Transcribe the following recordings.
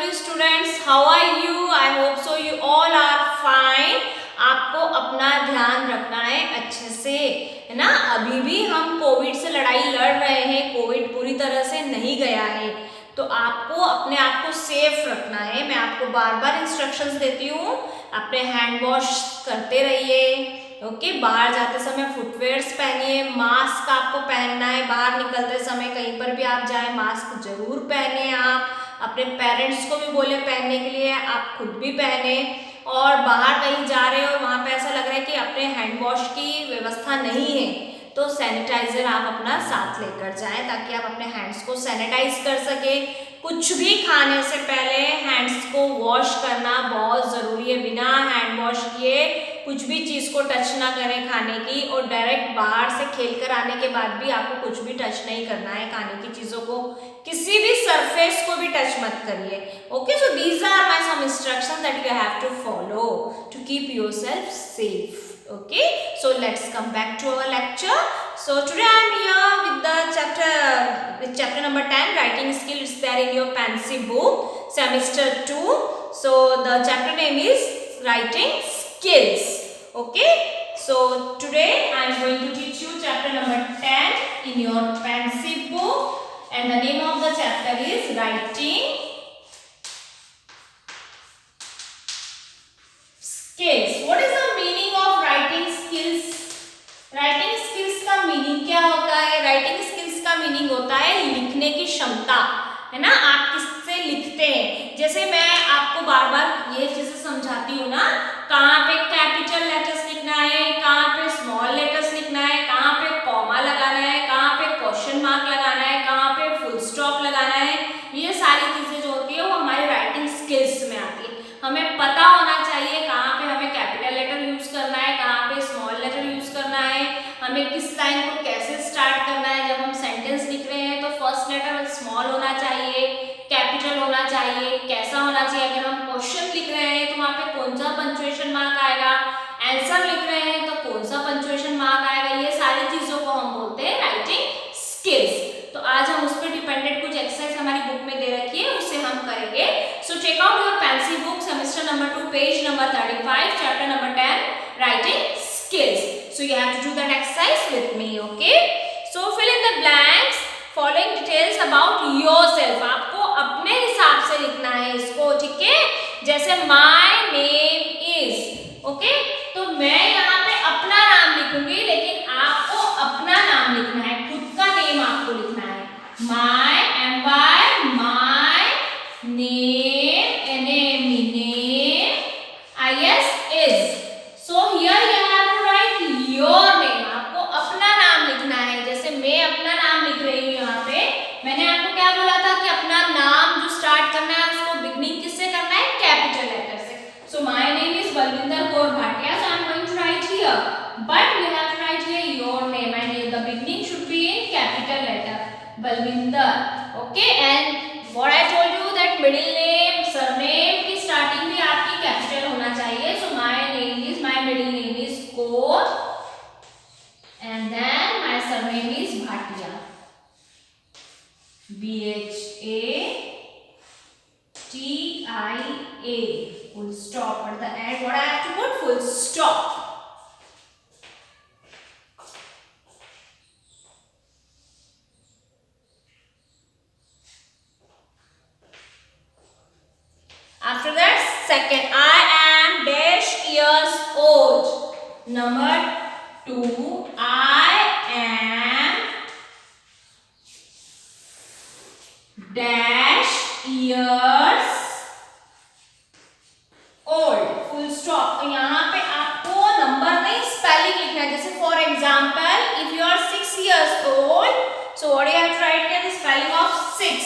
dear students, how are you? I hope so you all are fine. आपको अपना ध्यान रखना है अच्छे से, है ना। अभी भी हम कोविड से लड़ाई लड़ रहे हैं, कोविड पूरी तरह से नहीं गया है, तो आपको अपने आप को सेफ रखना है। मैं आपको बार बार इंस्ट्रक्शंस देती हूँ, अपने हैंड वॉश करते रहिए, ओके। बाहर जाते समय फुटवेयर्स पहनिए, मास्क आपको पहनना है, बाहर निकलते समय कहीं पर भी आप जाए मास्क जरूर पहने। आप अपने पेरेंट्स को भी बोले पहनने के लिए, आप खुद भी पहने। और बाहर कहीं जा रहे हो वहाँ पे ऐसा लग रहा है कि अपने हैंड वॉश की व्यवस्था नहीं है, तो सैनिटाइजर आप अपना साथ लेकर जाएं ताकि आप अपने हैंड्स को सैनिटाइज कर सके। कुछ भी खाने से पहले हैंड्स को वॉश करना बहुत ज़रूरी है। बिना हैंड वॉश किए कुछ भी चीज़ को टच ना करें खाने की, और डायरेक्ट बाहर से खेल कर आने के बाद भी आपको कुछ भी टच नहीं करना है खाने की चीज़ों को, किसी भी सरफेस को भी टच मत करिए, okay. So these are my some instructions that you have to follow to keep yourself safe, okay. So let's come back to our lecture. So today I am here with chapter number 10, writing skills. It's there in your fancy book, semester 2. So the chapter name is writing skills, okay. So today I am going to teach you chapter number 10 in your fancy book, and the name of the chapter is writing skills. What is the meaning of writing skills? Writing skills का meaning क्या होता है? Writing skills का meaning होता है लिखने की क्षमता, है ना। आप किससे लिखते हैं, जैसे मैं आपको बार बार ये चीजें समझाती हूँ ना, कहाँ पे कैपिटल लेटर्स लिखना है, कहाँ पे स्मॉल लेटर्स लिखना है, कहाँ पे कॉमा लगाना है, कहाँ पे क्वेश्चन मार्क लगाना है, कहाँ पे फुल स्टॉप लगाना है। ये सारी चीजें जो होती है वो हमारी राइटिंग स्किल्स में आती है। हमें पता होना चाहिए कहाँ पे हमें कैपिटल लेटर यूज करना है, कहाँ पे स्मॉल लेटर यूज करना है, हमें किस लाइन को कैसे स्टार्ट करना है। जब हम सेंटेंस लिख रहे हैं तो फर्स्ट लेटर स्मॉल होना चाहिए, कैपिटल होना चाहिए, कैसा होना चाहिए। अगर हम क्वेश्चन लिख रहे हैं तो वहाँ पे कौन सा पंक्चुएशन मार्क आएगा, आंसर लिख रहे हैं तो कौन सा पंक्चुएशन मार्क आएगा। ये सारी चीजों को हम बोलते हैं राइटिंग स्किल्स। तो आज हम उस पर डिपेंडेंट कुछ एक्सरसाइज हमारी बुक में दे रखी है, उससे हम करेंगे। So check out your fancy book, semester number 2, page number 35, chapter number 10, writing skills. So you have to do that exercise with me, okay? So fill in the blanks following details about yourself. आपको अपने हिसाब से लिखना है इसको, ठीक है। जैसे my name is, okay? तो मैं यहाँ पे अपना नाम लिखूंगी, लेकिन आपको अपना नाम लिखना है, खुद का नेम आपको लिखना है। my name, name, is. So here you have to write your name. आपको अपना नाम लिखना है। जैसे मैं अपना नाम लिख रही हूँ यहाँ पे, मैंने आपको क्या बोला था कि अपना नाम जो स्टार्ट करना है उसको बिगनिंग किससे करना है, कैपिटल लेटर से। So my name is Balvinder Kaur Bhatia. So I am going to write here, but you have to write here your name, and the beginning should be in capital letter, Balvinder, okay. And what I told you that middle name, surname की starting भी आपकी capital होना चाहिए। So my middle name is Kaur, and then my surname is Bhatia, Bhatia, full stop at the end. What I have to put? Full stop. After that, second, I am dash years old. Number 2, I am dash years old. Full stop. तो यहाँ पे आपको number नहीं spelling लिखना है। जैसे for example, if you are 6 years old, so what you have to write here, the spelling of 6,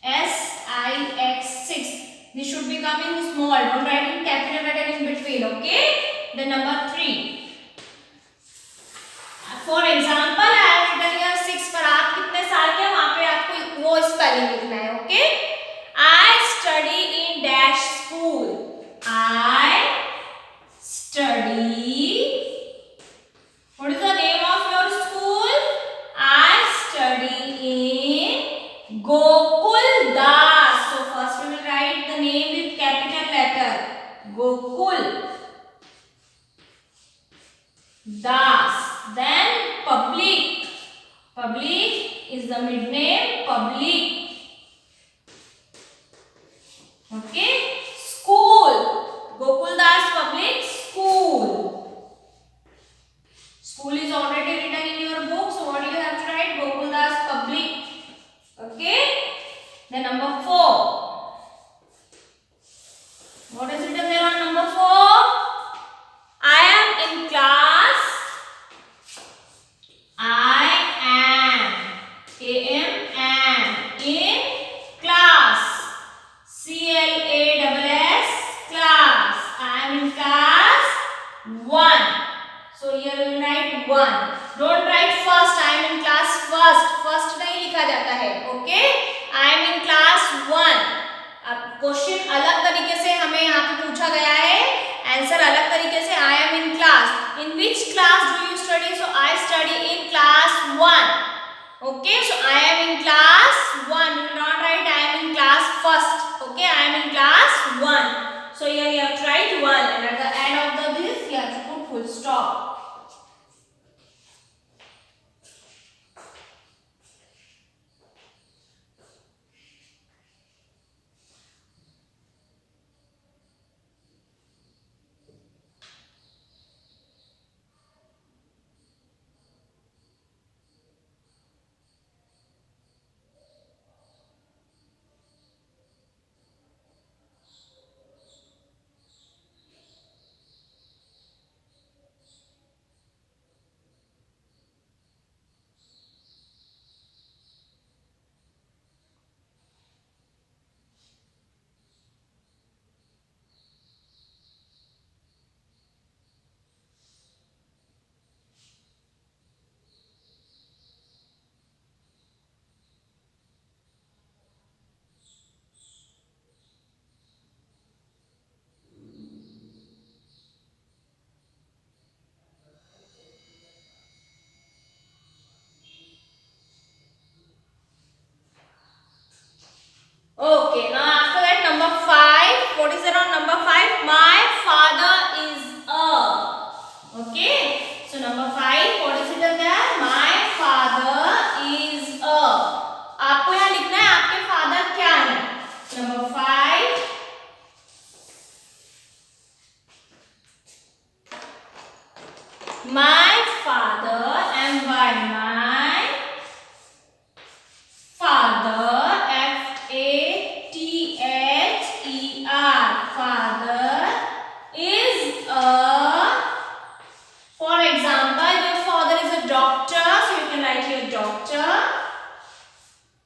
S-I-X, 6. This should be coming small. Don't write in capital letter in between, okay? Then number 3. For example, I have written here 6, पर आप कितने साल के, वहाँ पे आपको वो spelling लिखना है, okay? I study in dash school. I study. What is the name of your school? I study in Gokul Das. So first we will write public. Public is the mid name, public. Okay. School. Gokuldas Public School. School is already written in your book. So what do you have to write? Gokuldas Public. Okay. Then number 4. What is written there on number 4? I am in class. I am. am in class. CLASS class. I am in class 1. So here we will write 1. Don't write first. I am in class first. First नहीं लिखा जाता है. Okay? I am in class 1. अब question अलग तरीके से हमें यहाँ पे पूछा गया है. आंसर अलग तरीके से. I am in class. In which class do you study? So I study in class 1. Okay? So I am in class 1. You will not write I am in class first. Okay? I am in class 1. So here you have to write 1, and at the end of this you have to put full stop. Okay, now after that number 5, what is there on number 5? My father is a. Okay, so number 5, what is it there? My father is a. आपको यहाँ लिखना है आपके father क्या है. Number 5. My father, and why my father, father is a, for example, your father is a doctor, so you can write here doctor.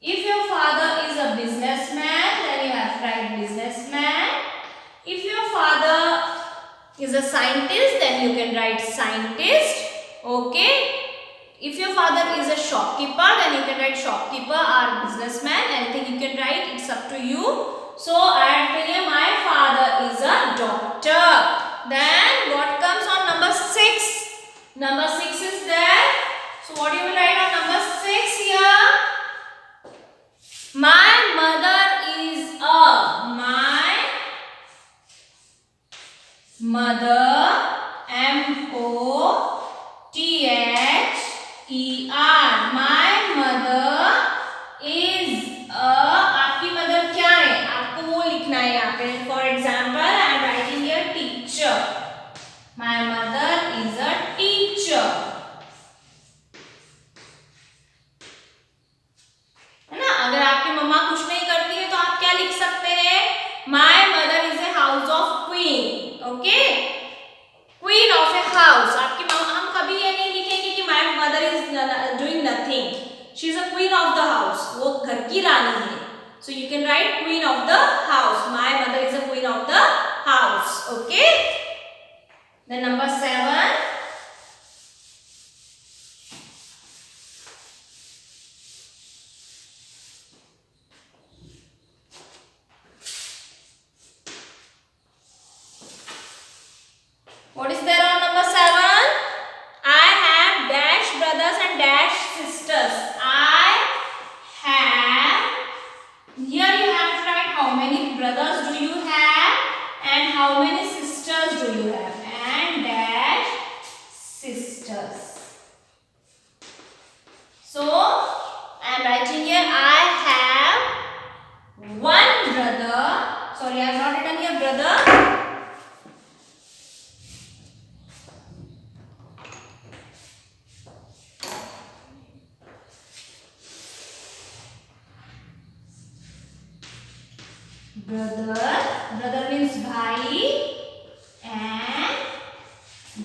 If your father is a businessman, then you have to write businessman. If your father is a scientist, then you can write scientist. Okay. If your father is a shopkeeper, then you can write shopkeeper or businessman. Anything you can write, it's up to you. So I have here my father is a doctor. Then what comes on number 6? Number 6 is there. So what you will write on number 6 here? My mother is a. My mother, M-O-T-H-E-R. My mother is a. आपकी mother क्या है? आपको वो लिखना है यहाँ पे. For example, I am writing here teacher. My mother is a teacher. है ना? अगर आपकी मम्मा कुछ नहीं करती है तो आप क्या लिख सकते हैं? My mother is a house of queen. Okay? Queen of a house. आपकी मम्मा, हम कभी ये नहीं लिखेंगे कि my mother is doing nothing. She is a queen of the house. वो घर की रानी है. So you can write queen of the house. My mother is a queen of the house. Okay? Then number 7. What is there on number 7? I have dash brothers and dash sisters. I have. Here you have to write how many brothers do you have and how many sisters do you have. And dash sorry, I have not written here brother. Brother means bhai and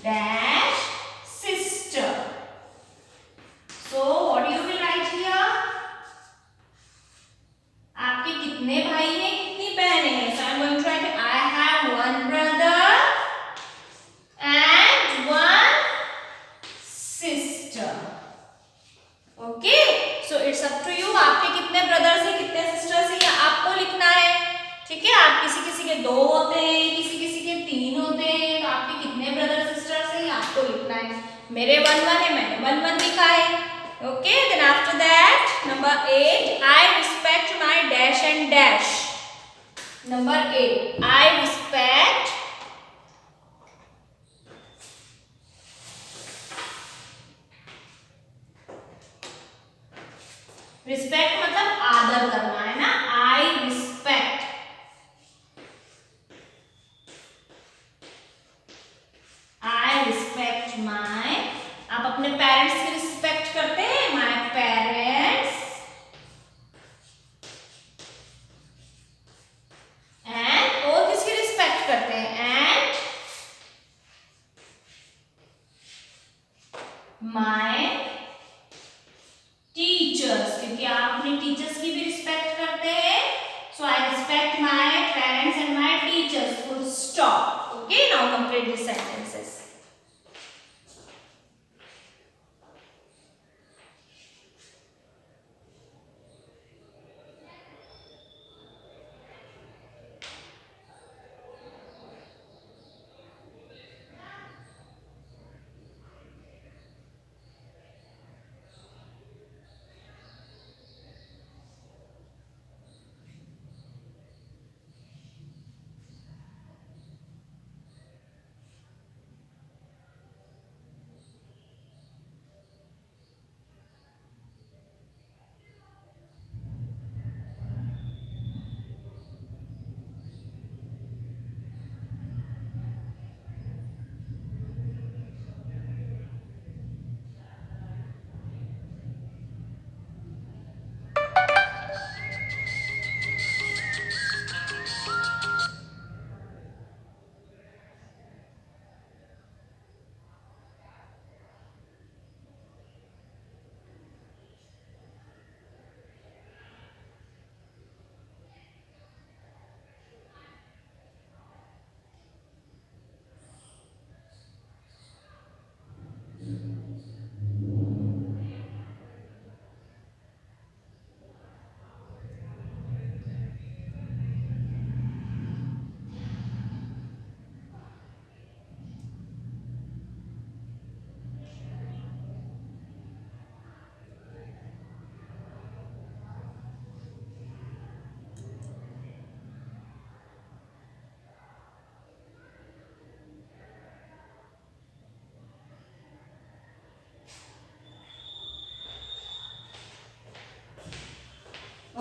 dash sister. So what you will write here? आपके कितने भाई हैं, कितनी बहनें हैं? So I am going to write I have one brother and one sister. Okay, so it's up to you. आपके कितने brothers हैं, कितने सिस्टर्स हैं, ये आपको लिखना है. ठीक है, आप किसी किसी के 2 होते हैं, किसी किसी के 3 होते हैं, तो आपके कितने ब्रदर सिस्टर्स हैं आपको लिखना है. मेरे 1 है, मैंने 1 लिखा है. Okay, then after that number 8 I respect my dash and dash. Number 8 I respect मतलब आदर करना है ना. आई रिस्पेक्ट माय, आप अपने पेरेंट्स की रिस्पेक्ट करते हैं. माय पेरेंट्स एंड और किसकी रिस्पेक्ट करते हैं? एंड माय टीचर्स, क्योंकि आप अपने टीचर्स की भी रिस्पेक्ट करते हैं. So I respect my parents and my teachers. Full stop. Okay, now complete this sentences.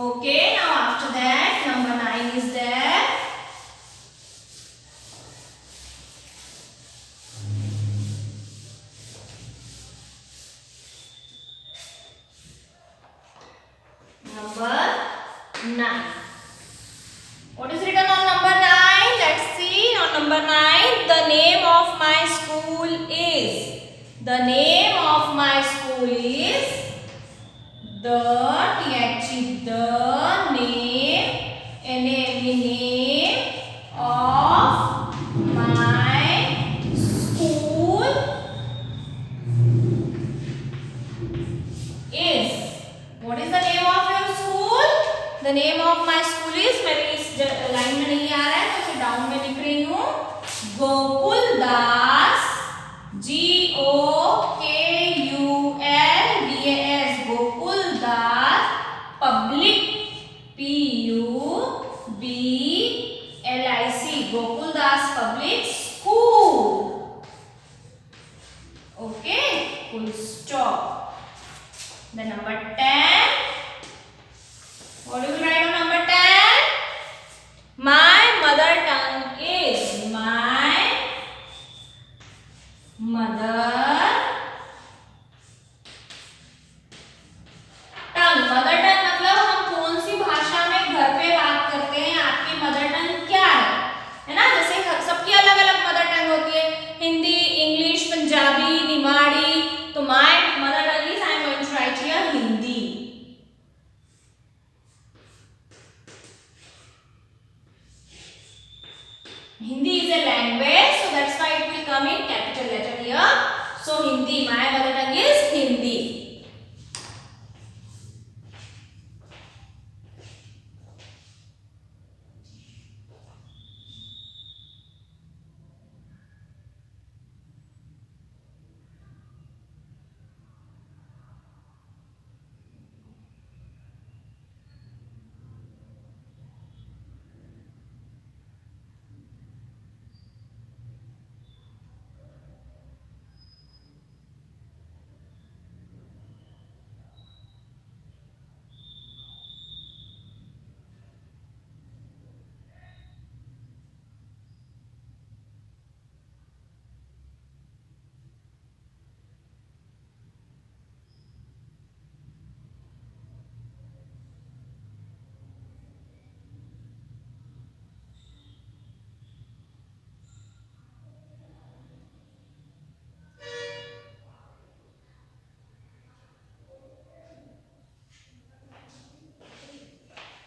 Okay, now after that, number 9 is there. Number 9. What is written on number 9? Let's see. On number 9, the name of my school is. The name of my school is. The name of my school is. What is the name of your school? The name of my school is, मेरे इस line में नहीं आ रहा है तो फिर down में लिख रही हूँ, Gokul Das, GOKULDAS, Gokul Das public, PUBLIC, Gokul Das public school. Okay, full stop. Then number 10. What do you write on number 10? My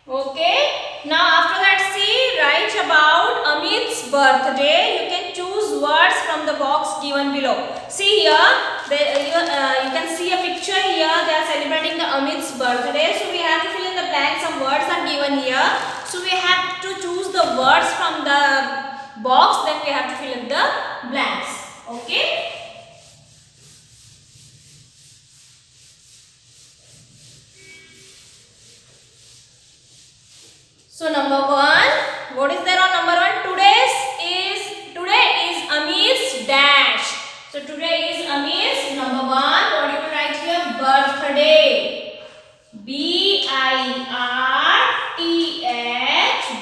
Okay. Now after that, see, write about Amit's birthday. You can choose words from the box given below. See here, you can see a picture here. They are celebrating the Amit's birthday. So we have to fill in the blank. Some words are given here. So we have to choose the words from the box. Then we have to fill in the blanks. Okay. So number one, what is there on number one? Today is Amir's dash. So today is Amir's number one. What do you will write here? Birthday. BIRTH.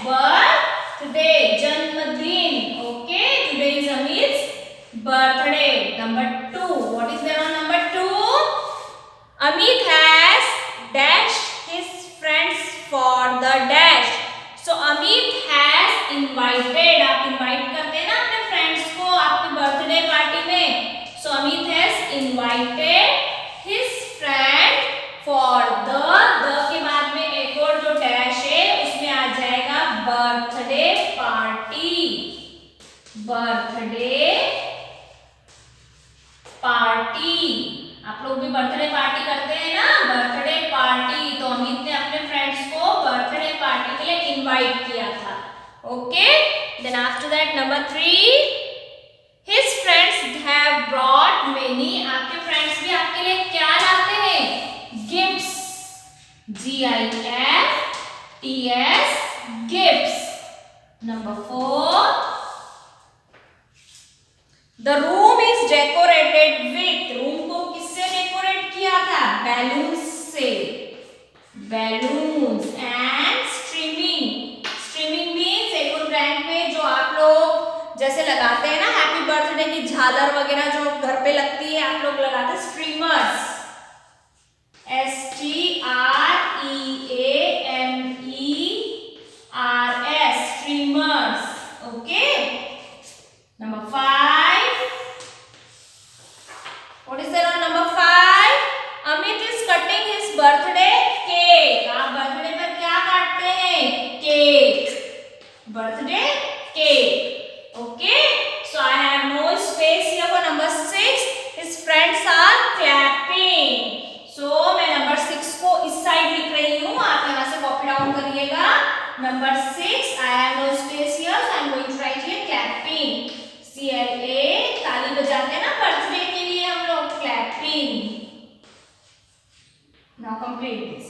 Birthday. Janmadin. Okay. Today is Amir's birthday. Number two. What is there on number two? Amit has dashed his friends for the dash. So Amit has invited. आप invite करते हैं ना अपने friends को आपके birthday party में. So Amit has invited his friend for the के बाद में एक और जो dash है उसमें आ जाएगा birthday party. Birthday party. आप लोग भी बर्थडे पार्टी करते हैं ना, बर्थडे पार्टी. तो अमित ने अपने फ्रेंड्स को बर्थडे पार्टी के लिए इनवाइट किया था. Okay. Then after that number three, his friends have brought many. आपके फ्रेंड्स भी आपके लिए क्या लाते हैं? Gifts. GIFTS. Gifts. Number four, the room is decorated with. Room को किससे डेकोरेट किया था? बैलून्स से. Balloons and streaming. Streaming means एक और ब्रांड में जो आप लोग जैसे लगाते हैं ना हैप्पी बर्थडे की झालर वगैरह जो घर पे लगती है, आप लोग लगाते हैं streamers. STREAMERS. Streamers. Okay. Number five, what is there on number 5? Amit is cutting his birthday cake. आप बर्थडे पर क्या काटते हैं? Cake. Birthday cake. Okay. So I have no space here for number 6. His friends are clapping. So मैं number 6 को इस side लिख रही हूँ. आप यहाँ से कॉपी डाउन करिएगा. Number 6, I have no space here, so I am going to write here clapping. CLA. ताली बजाते हैं ना बर्थडे के लिए हम लोग. Clapping. Now complete this.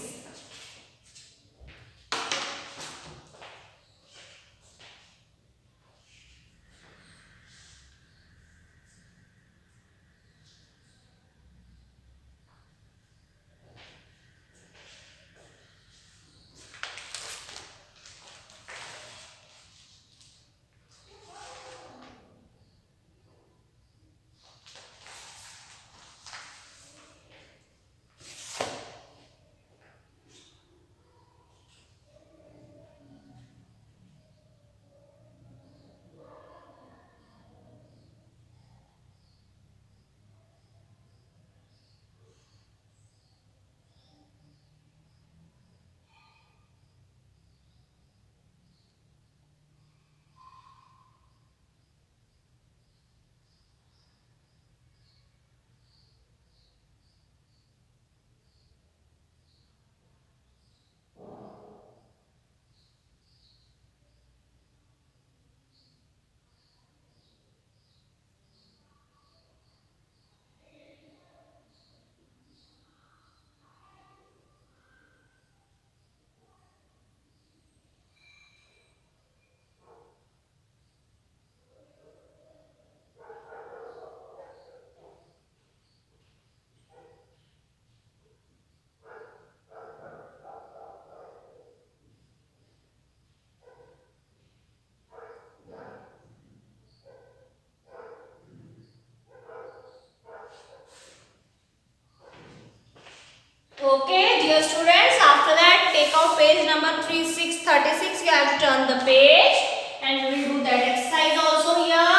Okay, dear students, after that take out page number 3636. You have to turn the page and we will do that exercise also here.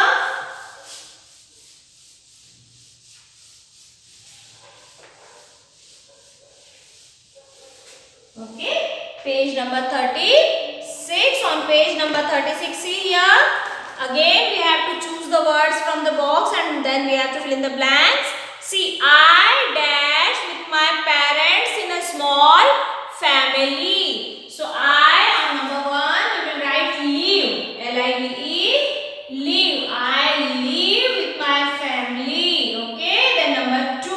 Okay, page number 36. On page number 36, see here. Again, we have to choose the words from the box and then we have to fill in the blanks. See, I dash with my parents in a small family. So, I on number 1, we will write live. L-I-V-E, live. I live with my family. Okay, then number 2.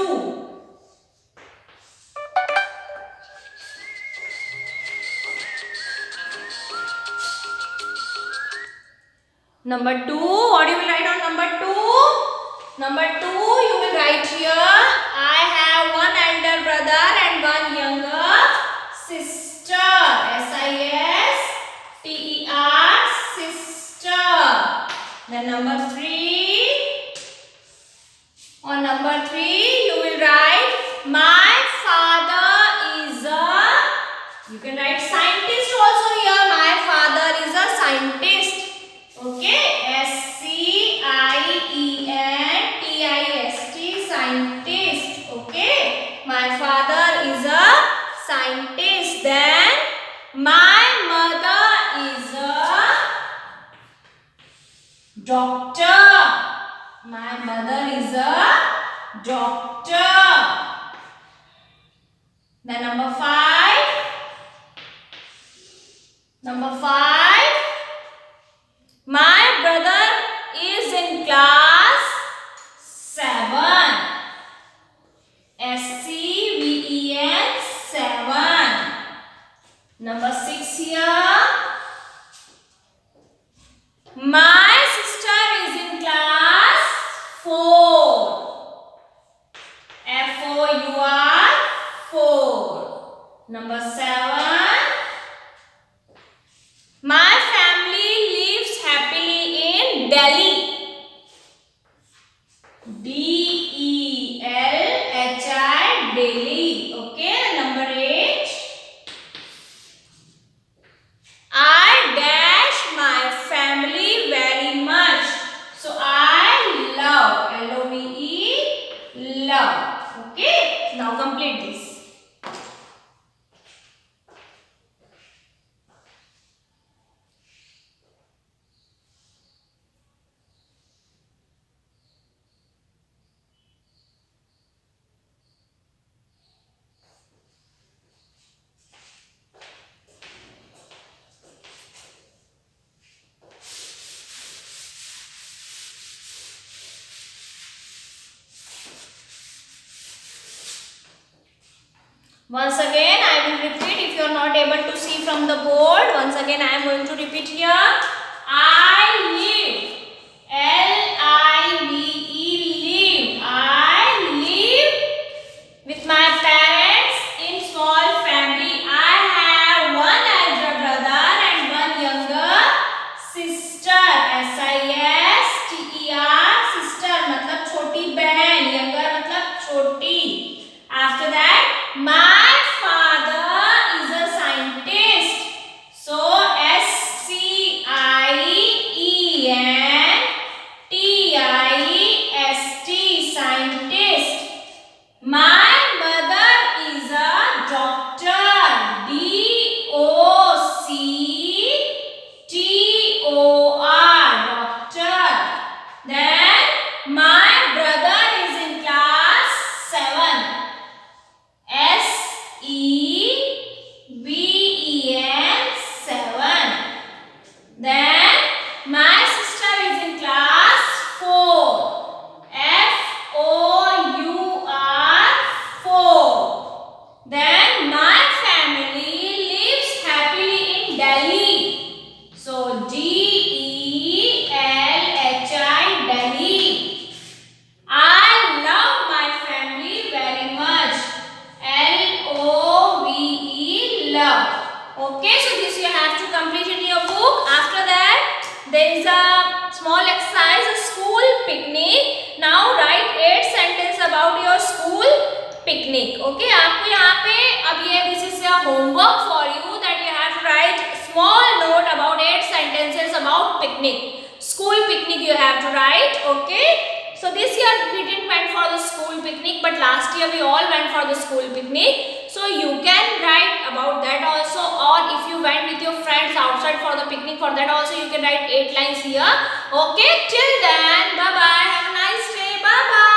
Number 2, what you will write on number 2? Number 2, you will write here, I have one elder brother and one younger sister. S-I-S-T-E-R, sister. Then number 3, on number 3, you will write, my father is a, you can write scientist also here, my father is a scientist. Okay, S-C-I-E-N-T-I-S-T, scientist. Okay, my father is a scientist. Then, my mother is a doctor. My mother is a doctor. Then, number 5. Number 5. My brother is in class 7. S-C-V-E-N, 7. Number 6 here. My sister is in class 4. F-O-U-R, 4. Number 7. My family lives happily in Delhi. D-E-L-H-I, Delhi. Okay, number 8. I dash my family very much. So I love, L-O-V-E, love. Okay, now complete this. Once again, I will repeat if you are not able to see from the board. Once again, I am going to repeat here. I live. L-I-V-E, live. I live with my parents in small family. I have one elder brother and one younger sister. S-I-S-T-E-R, sister मतलब छोटी बहन, younger मतलब छोटी. After that, my father is a scientist. So S-C-I-E-N-T-I-S-T, scientist. My mother is a doctor. D-O-C-T-O-R, doctor. Then my brother is in class 7. S-E-V-E-N, 7. Then my sister is in class 4. F-O-U-R, 4. Then my family lives happily in Delhi. So D-E-L-H-I, Delhi. I love my family very much. L-O-V-E, love. Okay, so this you have to complete in your book. After that, there is a small exercise, a school picnic. Now write 8 sentences about your school picnic. Okay, आपको यहाँ पे अब ये this is a homework for you that you have to write small note about 8 sentences about picnic. School picnic you have to write. Okay. So this year we didn't went for the school picnic, but last year we all went for the school picnic. So you can write about that also, or For that also you can write 8 lines here. Okay, till then, bye bye. Have a nice day. Bye bye.